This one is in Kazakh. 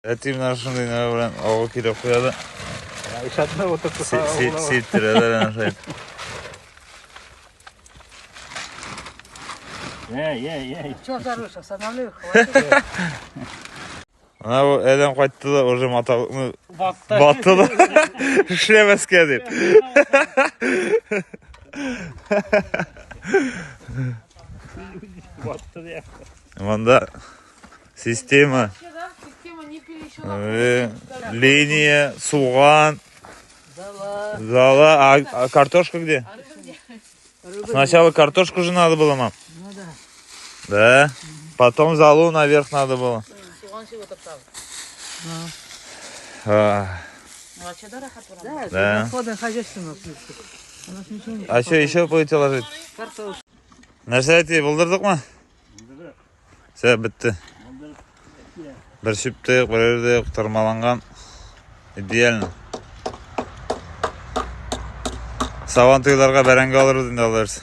Әтейім нашындай білен ауға керек қояды. Ишатына отырды саға олауы. Сейттіреді әнашайды. Чё зарыша, останавливай, хватит. Ана бұл әдем қайтты да, уже маталықны батты да. Шлемеске деп. Батты деп. Мында система, Система не перещела. линия, суған, Зала. зала, а картошка где? Сначала картошку же надо было, мам. Ну да. Да. Потом залу наверх надо было. Суған сеп отыртау. Младшая рахат Да. Расходы хозяйственного списка. У нас ничего не А что еще будете ложить? картошка. Нәрсе әтей, бұлдырдық ма? Сә, бітті. Бір шүптік, бір өрдік, тұрмаланған. Идеально. Саван тойларға бәрәңгі алырыз енді алырыз.